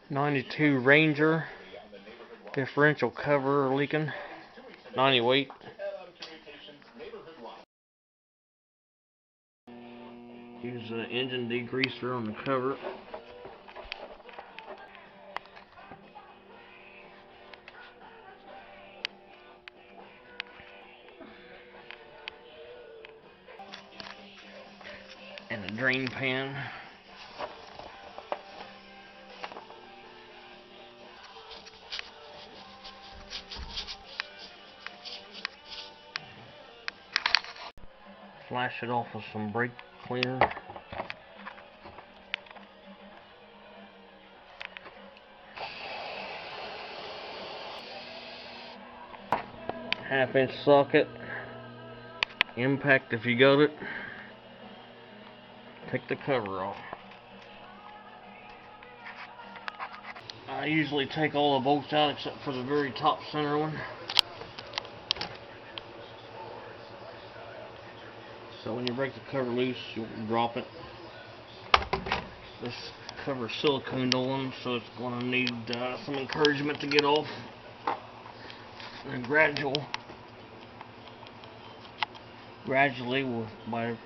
'92 Ranger differential cover leaking. 90 weight. Use an engine degreaser on the cover. And a drain pan. Flash it off with some brake cleaner. Half-inch socket. Impact if you got it. Take the cover off. I usually take all the bolts out except for the very top center one. So when you break the cover loose, you'll drop it. This cover is silicone on, so it's going to need some encouragement to get off. And gradually, by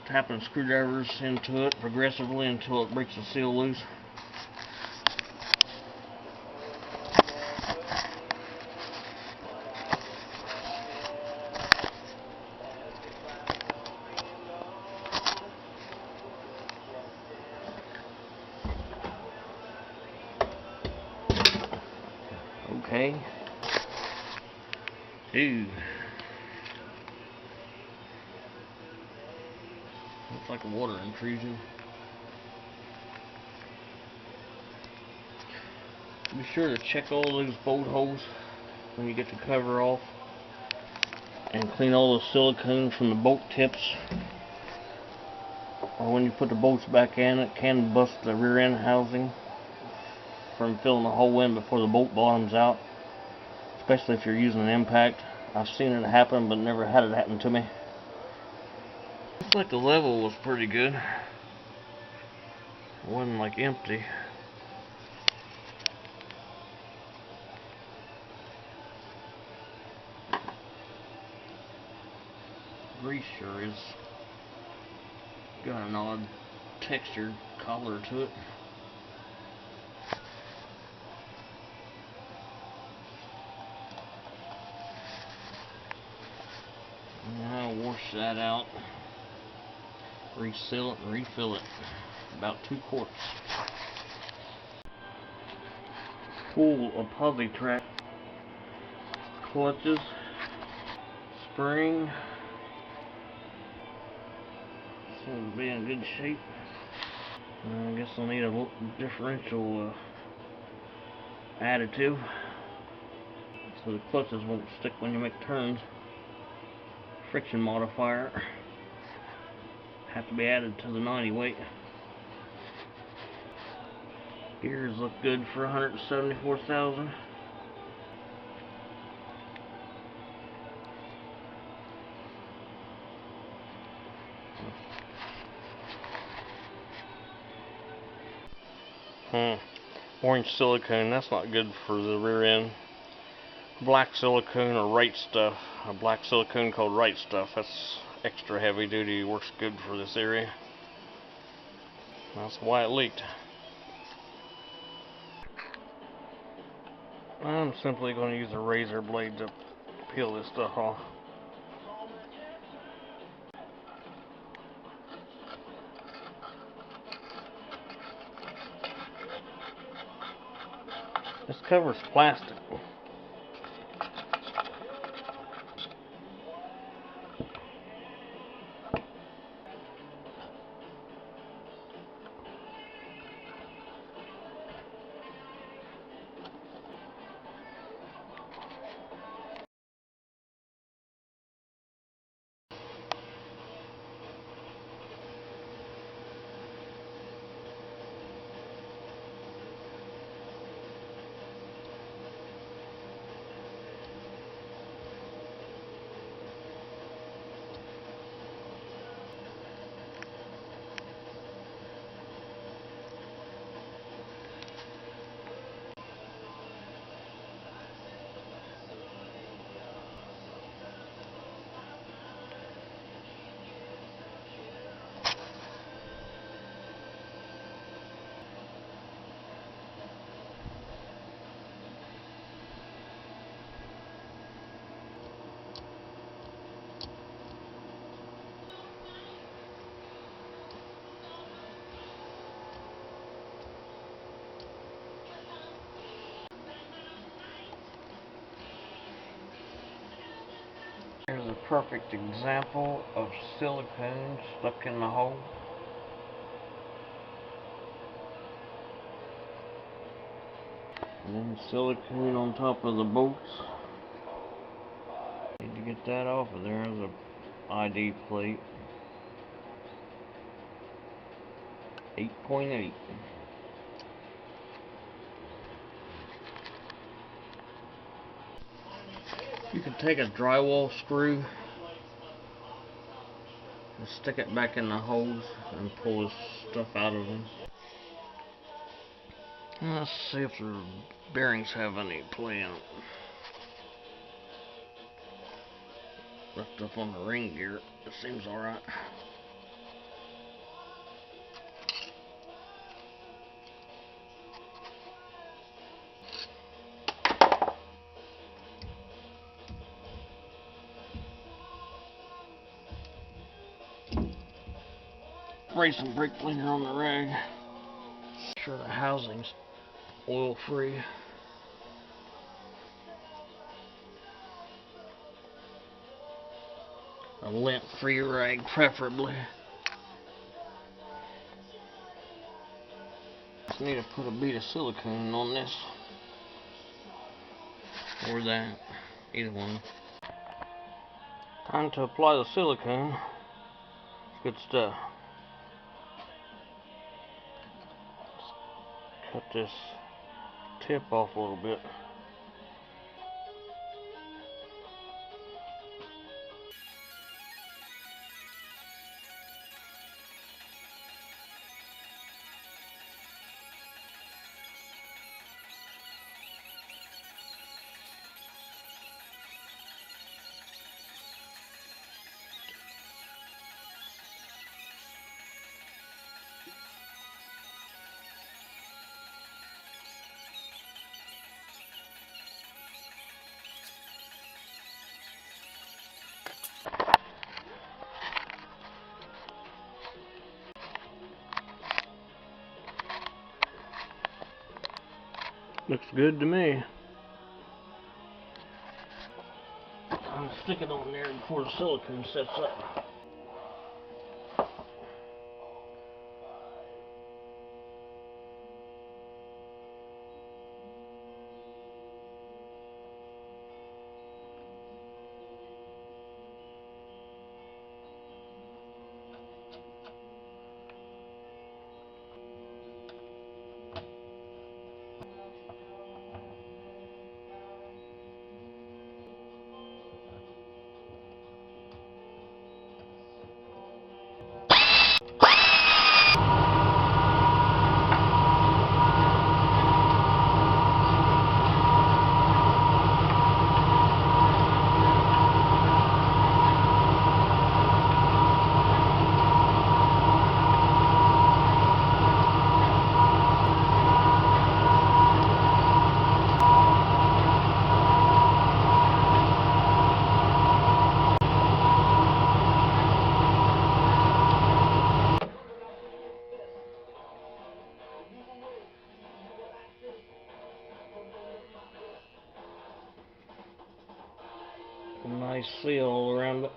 tapping screwdrivers into it progressively until it breaks the seal loose. Okay. Ooh. Looks like a water intrusion. Be sure to check all those bolt holes when you get the cover off. And clean all the silicone from the bolt tips. Or when you put the bolts back in, it can bust the rear end housing from filling the hole in before the bolt bottom's out, especially if you're using an impact. I've seen it happen, but never had it happen to me. Looks like the level was pretty good. It wasn't like empty. Grease sure is got an odd textured color to it. Now wash that out, reseal it and refill it, about 2 quarts. Full of polytrack clutches, spring, seems to be in good shape. I guess I'll need a differential additive so the clutches won't stick when you make turns. Friction modifier have to be added to the 90 weight. Gears look good for 174,000. Orange silicone, that's not good for the rear end. Black silicone or right stuff, a black silicone called right stuff, that's extra heavy duty, works good for this area. That's why it leaked. I'm simply going to use a razor blade to peel this stuff off. This cover's plastic. Here's a perfect example of silicone stuck in the hole. And then silicone on top of the bolts. Need to get that off of there. There's a ID plate. 8.8. You can take a drywall screw and stick it back in the holes and pull this stuff out of them. Let's see if the bearings have any play in it. Left up on the ring gear, it seems alright. Spray some brake cleaner on the rag. Make sure the housing's oil free. A lint free rag preferably. Just need to put a bead of silicone on this. Or that. Either one. Time to apply the silicone. It's good stuff. Cut this tip off a little bit. Looks good to me. I'm gonna stick it on there before the silicone sets up. Nice seal all around it.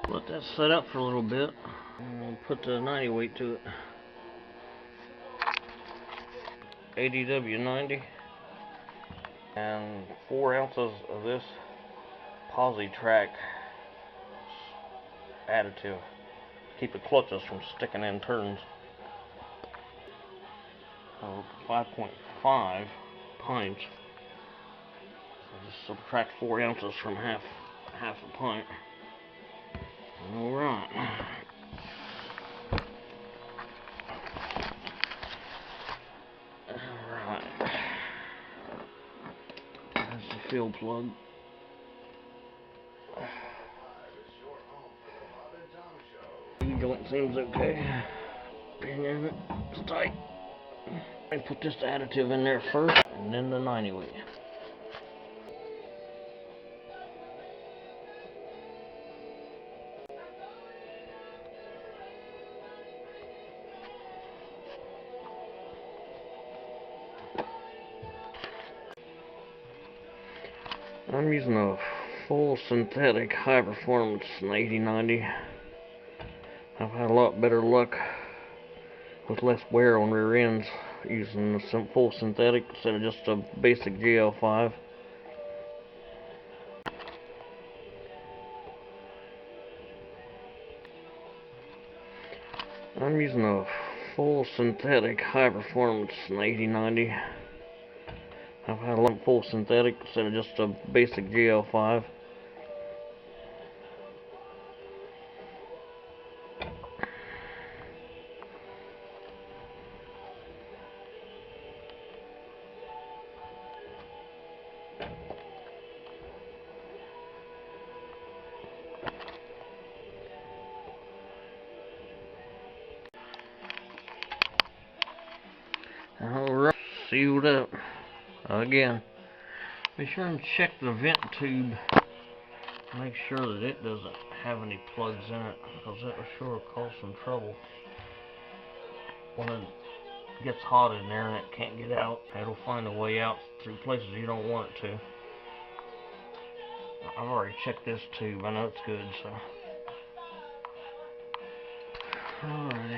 Let that set up for a little bit and we'll put the 90 weight to it. ADW 90 and 4 ounces of this Trac additive. Keep the clutches from sticking in turns. 5.5 pints. Just subtract 4 ounces from half a pint. Alright. Alright. There's the field plug. The joint seems okay. Pin in it. It's tight. I put this additive in there first and then the 90 weight. I'm using a full synthetic high performance in 8090. I've had a lot better luck with less wear on rear ends using some full synthetic instead of just a basic GL5. I'm using a full synthetic high performance in 8090. I've had a lot full synthetic instead of just a basic GL5. Alright, sealed up. Again, be sure and check the vent tube. Make sure that it doesn't have any plugs in it, because that will sure cause some trouble. When it gets hot in there and it can't get out, it'll find a way out through places you don't want it to. I've already checked this tube. I know it's good, so. Alright.